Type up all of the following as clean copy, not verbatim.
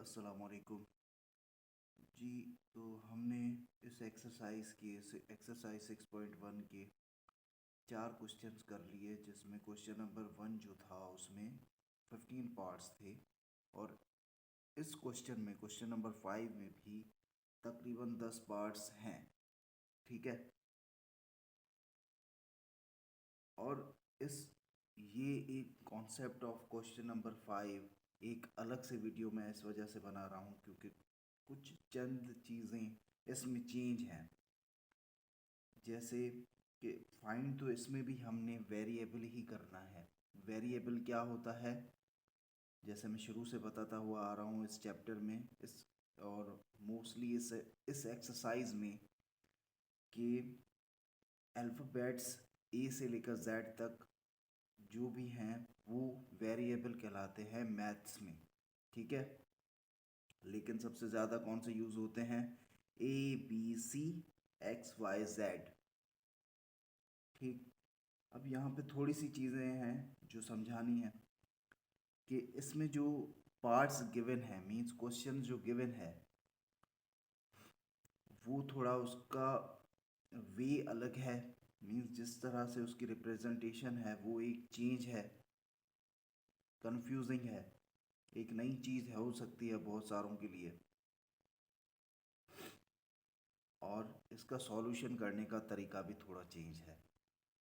अस्सलामुअलैकुम जी। तो हमने इस एक्सरसाइज 6.1 के 4 क्वेश्चंस कर लिए, जिसमें क्वेश्चन नंबर 1 जो था उसमें 15 पार्ट्स थे। और इस क्वेश्चन नंबर 5 में भी तकरीबन 10 पार्ट्स हैं। ठीक है। और इस ये एक कॉन्सेप्ट ऑफ क्वेश्चन नंबर 5 एक अलग से वीडियो मैं इस वजह से बना रहा हूँ क्योंकि कुछ चंद चीज़ें इसमें चेंज हैं। जैसे कि फाइंड, तो इसमें भी हमने वेरिएबल ही करना है। वेरिएबल क्या होता है, जैसे मैं शुरू से बताता हुआ आ रहा हूँ इस चैप्टर में, इस और मोस्टली इस एक्सरसाइज में कि अल्फ़ाबेट्स ए से लेकर जेड तक जो भी हैं वो वेरिएबल कहलाते हैं मैथ्स में। ठीक है। लेकिन सबसे ज़्यादा कौन से यूज़ होते हैं? A B C X Y Z. ठीक। अब यहाँ पे थोड़ी सी चीज़ें हैं जो समझानी है कि इसमें जो पार्ट्स गिवन है, मींस क्वेश्चन जो गिवन है, वो थोड़ा उसका वे अलग है। मींस जिस तरह से उसकी रिप्रेजेंटेशन है वो एक चीज़ है, कंफ्यूजिंग है, एक नई चीज़ है, हो सकती है बहुत सारों के लिए। और इसका सॉल्यूशन करने का तरीका भी थोड़ा चेंज है।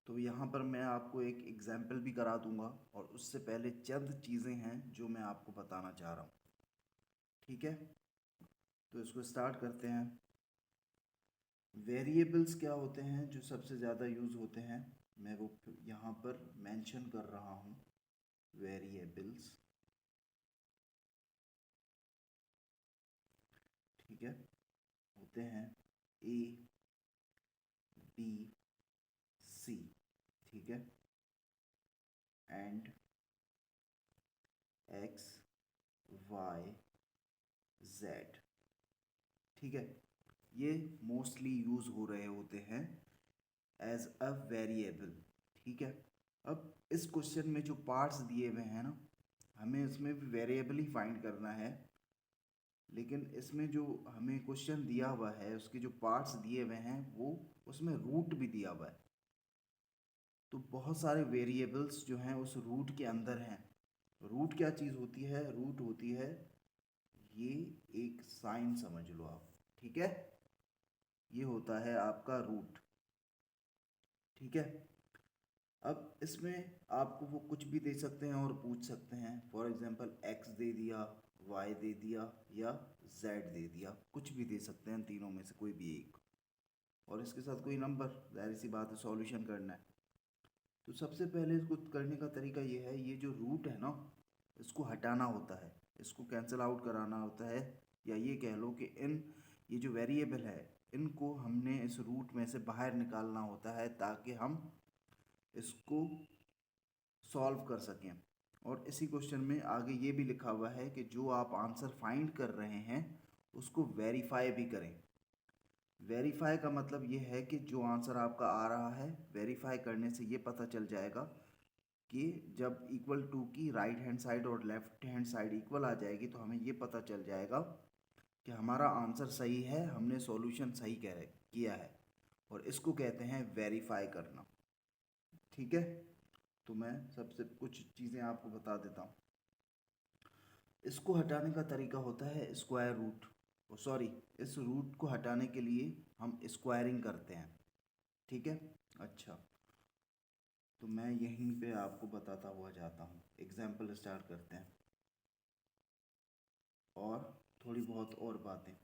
तो यहाँ पर मैं आपको एक एग्जाम्पल भी करा दूंगा, और उससे पहले चंद चीज़ें हैं जो मैं आपको बताना चाह रहा हूँ। ठीक है। तो इसको स्टार्ट करते हैं। वेरिएबल्स क्या होते हैं जो सबसे ज़्यादा यूज़ होते हैं, मैं वो यहाँ पर मेंशन कर रहा हूँ। वेरिएबल्स, ठीक है, होते हैं ए बी सी, ठीक है, एंड एक्स वाई जेड। ठीक है। ये मोस्टली यूज़ हो रहे होते हैं एज अ वेरिएबल। ठीक है। अब इस क्वेश्चन में जो पार्ट्स दिए हुए हैं ना, हमें इसमें भी वेरिएबल ही फाइंड करना है। लेकिन इसमें जो हमें क्वेश्चन दिया हुआ है उसके जो पार्ट्स दिए हुए हैं वो उसमें रूट भी दिया हुआ है। तो बहुत सारे वेरिएबल्स जो हैं उस रूट के अंदर हैं। रूट क्या चीज़ होती है? रूट होती है ये एक साइन, समझ लो आप। ठीक है। ये होता है आपका रूट। ठीक है। अब इसमें आपको वो कुछ भी दे सकते हैं और पूछ सकते हैं। फॉर एग्जांपल एक्स दे दिया, वाई दे दिया, या जेड दे दिया, कुछ भी दे सकते हैं तीनों में से कोई भी एक। और इसके साथ कोई नंबर, जाहिर सी बात है सॉल्यूशन करना है। तो सबसे पहले इसको करने का तरीका ये है, ये जो रूट है ना, इसको हटाना होता है, इसको कैंसिल आउट कराना होता है। या ये कह लो कि ये जो वेरिएबल है इनको हमने इस रूट में से बाहर निकालना होता है ताकि हम इसको सॉल्व कर सकें। और इसी क्वेश्चन में आगे ये भी लिखा हुआ है कि जो आप आंसर फाइंड कर रहे हैं उसको वेरीफाई भी करें। वेरीफाई का मतलब ये है कि जो आंसर आपका आ रहा है, वेरीफाई करने से ये पता चल जाएगा कि जब इक्वल टू की राइट हैंड साइड और लेफ्ट हैंड साइड इक्वल आ जाएगी तो हमें ये पता चल जाएगा कि हमारा आंसर सही है, हमने सॉल्यूशन सही किया है। और इसको कहते हैं वेरीफाई करना। ठीक है। तो मैं सबसे कुछ चीज़ें आपको बता देता हूँ। इसको हटाने का तरीका होता है स्क्वायर रूट। सॉरी, इस रूट को हटाने के लिए हम स्क्वायरिंग करते हैं। ठीक है। अच्छा, तो मैं यहीं पे आपको बताता हुआ जाता हूँ। एग्जाम्पल स्टार्ट करते हैं और थोड़ी बहुत और बातें।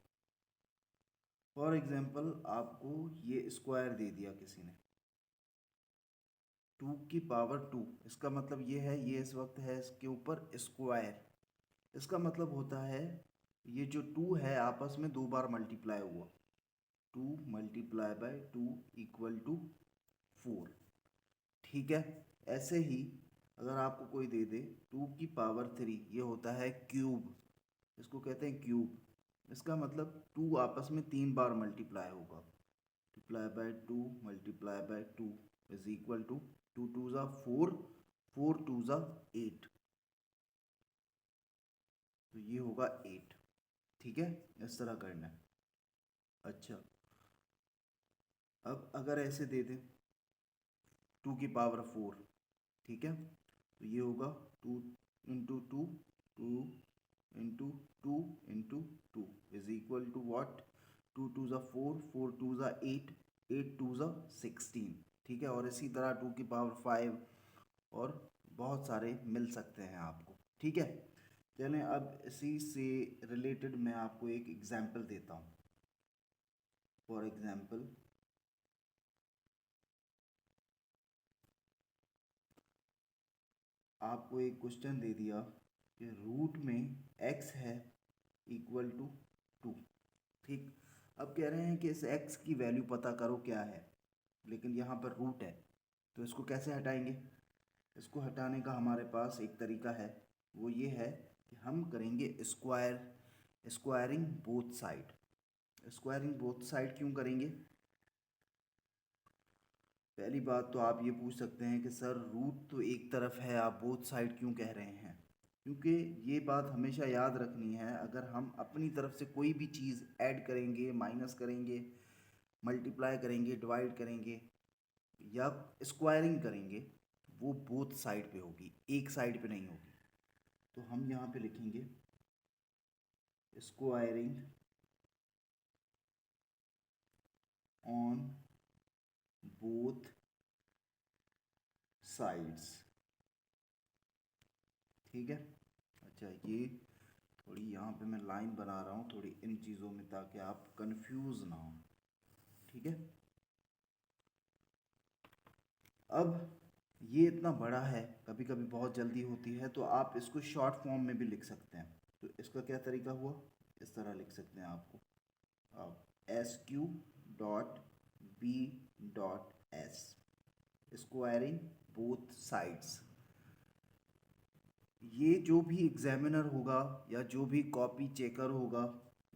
फॉर एग्जाम्पल आपको ये स्क्वायर दे दिया किसी ने, 2 की पावर 2। इसका मतलब ये है, ये इस वक्त है इसके ऊपर स्क्वायर। इसका मतलब होता है ये जो 2 है आपस में 2 बार मल्टीप्लाई हुआ। 2 × 2 = 4। ठीक है। ऐसे ही अगर आपको कोई दे दे 2 की पावर 3, ये होता है क्यूब, इसको कहते हैं क्यूब। इसका मतलब 2 आपस में 3 बार मल्टीप्लाई होगा। ×2 = 2 2 ज़ा 4, 4 2 ज़ा 8, तो ये होगा 8। ठीक है, इस तरह करना है। अच्छा, अब अगर ऐसे दे दें 2 की पावर 4, ठीक है, तो ये होगा 2 into 2, 2 into 2 is equal to what, 2 2 ज़ा 4, 4 2 ज़ा 8, 8 2 ज़ा 16, ठीक है। और इसी तरह 2 की पावर 5 और बहुत सारे मिल सकते हैं आपको, ठीक है। चलें, अब इसी से रिलेटेड मैं आपको एक एग्जांपल देता हूँ। फॉर एग्जांपल, आपको एक क्वेश्चन दे दिया कि रूट में x है इक्वल टू 2, ठीक। अब कह रहे हैं कि इस x की वैल्यू पता करो क्या है, लेकिन यहाँ पर रूट है, तो इसको कैसे हटाएंगे। इसको हटाने का हमारे पास एक तरीका है, वो ये है कि हम करेंगे squaring both side. Squaring both side क्यों करेंगे। पहली बात तो आप ये पूछ सकते हैं कि सर रूट तो एक तरफ है, आप बोथ साइड क्यों कह रहे हैं। क्योंकि ये बात हमेशा याद रखनी है, अगर हम अपनी तरफ से कोई भी चीज़ ऐड करेंगे, माइनस करेंगे, मल्टीप्लाई करेंगे, डिवाइड करेंगे या स्क्वायरिंग करेंगे, वो बोथ साइड पे होगी, एक साइड पे नहीं होगी। तो हम यहाँ पे लिखेंगे स्क्वायरिंग ऑन बोथ साइड्स, ठीक है। अच्छा, ये थोड़ी यहाँ पे मैं लाइन बना रहा हूँ थोड़ी इन चीज़ों में, ताकि आप कंफ्यूज ना हो, ठीक है। अब ये इतना बड़ा है, कभी कभी बहुत जल्दी होती है, तो आप इसको शॉर्ट फॉर्म में भी लिख सकते हैं। तो इसका क्या तरीका हुआ, इस तरह लिख सकते हैं आपको, आप SQ.B.S, स्क्वायरिंग बोथ साइड्स। ये जो भी एग्जामिनर होगा या जो भी कॉपी चेकर होगा,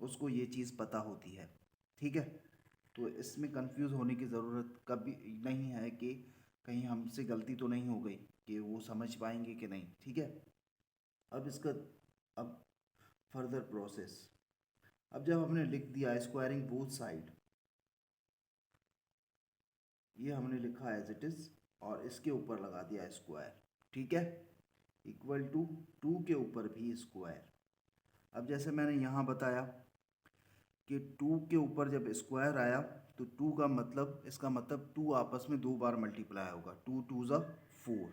उसको ये चीज़ पता होती है, ठीक है। तो इसमें कंफ्यूज होने की ज़रूरत कभी नहीं है कि कहीं हमसे गलती तो नहीं हो गई, कि वो समझ पाएंगे कि नहीं, ठीक है। अब इसका, अब फर्दर प्रोसेस, अब जब हमने लिख दिया स्क्वायरिंग बोथ साइड, ये हमने लिखा एज इट इज़ और इसके ऊपर लगा दिया स्क्वायर, ठीक है, इक्वल टू 2 के ऊपर भी स्क्वायर। अब जैसे मैंने यहाँ बताया कि 2 के ऊपर जब स्क्वायर आया, तो 2 का मतलब, इसका मतलब 2 आपस में 2 बार मल्टीप्लाई होगा, 2 2 ज़ा 4,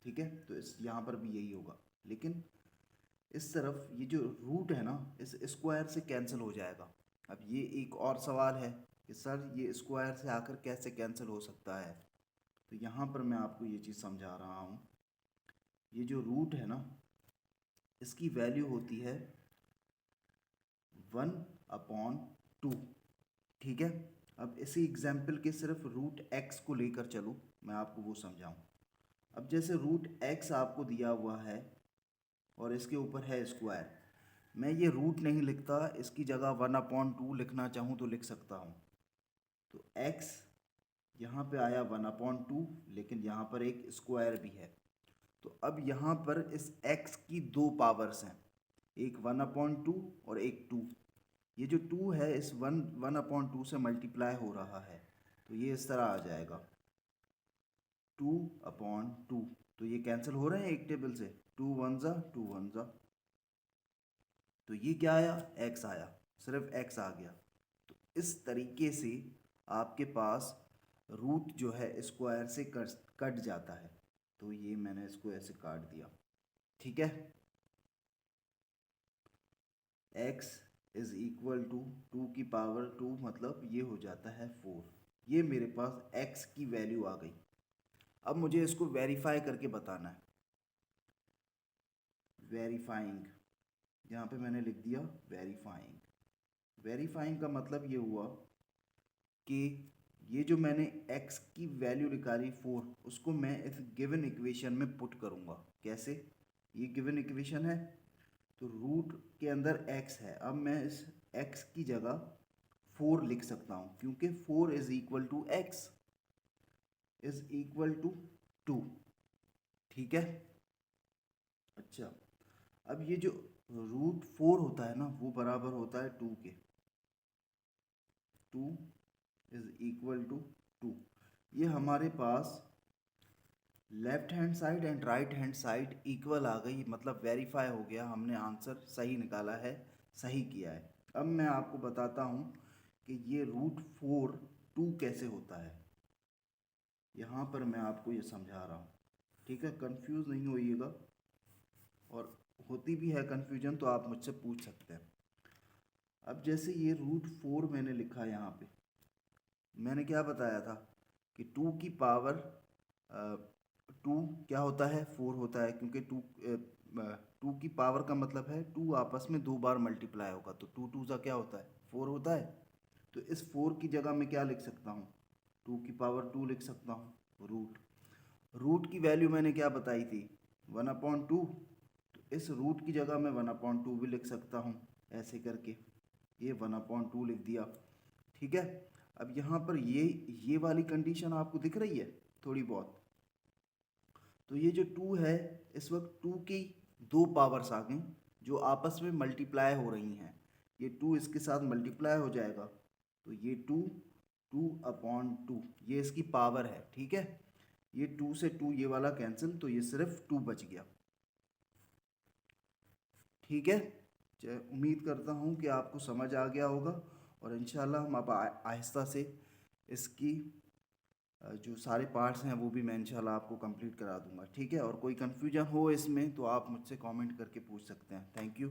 ठीक है। तो इस यहाँ पर भी यही होगा, लेकिन इस तरफ ये जो रूट है ना, इस स्क्वायर से कैंसिल हो जाएगा। अब ये एक और सवाल है कि सर ये स्क्वायर से आकर कैसे कैंसिल हो सकता है। तो यहाँ पर मैं आपको ये चीज़ समझा रहा हूँ। ये जो रूट है ना, इसकी वैल्यू होती है 1/2, ठीक है। अब इसी एग्जाम्पल के सिर्फ रूट एक्स को लेकर चलो, मैं आपको वो समझाऊँ। अब जैसे रूट एक्स आपको दिया हुआ है और इसके ऊपर है स्क्वायर, मैं ये रूट नहीं लिखता, इसकी जगह 1/2 लिखना चाहूँ तो लिख सकता हूँ। तो x यहाँ पे आया 1/2, लेकिन यहाँ पर एक स्क्वायर भी है। तो अब यहाँ पर इस x की 2 पावर्स हैं, एक 1/2 और एक 2। ये जो 2 है इस 1/2 से मल्टीप्लाई हो रहा है, तो ये इस तरह आ जाएगा 2/2। तो ये कैंसिल हो रहे हैं एक टेबल से, 2 1 ज़ा 2 1 ज़ा, तो ये क्या आया, x आया, सिर्फ x आ गया। तो इस तरीके से आपके पास रूट जो है स्क्वायर से कट जाता है। तो ये मैंने इसको ऐसे काट दिया, ठीक है। x इज इक्वल टू 2 की पावर 2, मतलब ये हो जाता है 4। ये मेरे पास x की वैल्यू आ गई। अब मुझे इसको वेरीफाई करके बताना है। वेरीफाइंग, यहाँ पे मैंने लिख दिया वेरीफाइंग। वेरीफाइंग का मतलब ये हुआ कि ये जो मैंने x की वैल्यू निकाली 4, उसको मैं इस गिवन इक्वेशन में पुट करूँगा। कैसे, ये गिवन इक्वेशन है, तो रूट के अंदर x है। अब मैं इस x की जगह 4 लिख सकता हूँ, क्योंकि 4 is equal to X is equal to 2, ठीक है। अच्छा, अब ये जो √4 होता है ना, वो बराबर होता है 2 के। 2 इज इक्वल टू 2। ये हमारे पास left hand side and right hand side equal आ गई, मतलब वेरीफाई हो गया, हमने आंसर सही निकाला है, सही किया है। अब मैं आपको बताता हूँ कि ये √4 2 कैसे होता है। यहाँ पर मैं आपको ये समझा रहा हूँ, ठीक है, कंफ्यूज नहीं होइएगा, और होती भी है कन्फ्यूजन तो आप मुझसे पूछ सकते हैं। अब जैसे ये √4 मैंने लिखा यहाँ पे, मैंने क्या बताया था कि 2 की पावर 2 क्या होता है, 4 होता है, क्योंकि 2 की पावर का मतलब है 2 आपस में 2 बार मल्टीप्लाई होगा, तो 2 2 सा क्या होता है, 4 होता है। तो इस 4 की जगह मैं क्या लिख सकता हूँ, 2 की पावर 2 लिख सकता हूँ। रूट की वैल्यू मैंने क्या बताई थी, 1/2। तो इस रूट की जगह मैं 1/2 भी लिख सकता हूँ, ऐसे करके ये 1/2 लिख दिया, ठीक है। अब यहाँ पर ये वाली कंडीशन आपको दिख रही है थोड़ी बहुत। तो ये जो 2 है, इस वक्त 2 की 2 पावर्स आ गई जो आपस में मल्टीप्लाई हो रही हैं। ये 2 इसके साथ मल्टीप्लाई हो जाएगा, तो ये 2 2/2 ये इसकी पावर है, ठीक है। ये 2 से 2 ये वाला कैंसिल, तो ये सिर्फ 2 बच गया, ठीक है। उम्मीद करता हूँ कि आपको समझ आ गया होगा, और इंशाल्लाह हम अब आहिस्ता से इसकी जो सारे पार्ट्स हैं वो भी मैं इंशाल्लाह आपको कंप्लीट करा दूंगा, ठीक है। और कोई कन्फ्यूजन हो इसमें तो आप मुझसे कमेंट करके पूछ सकते हैं। Thank you.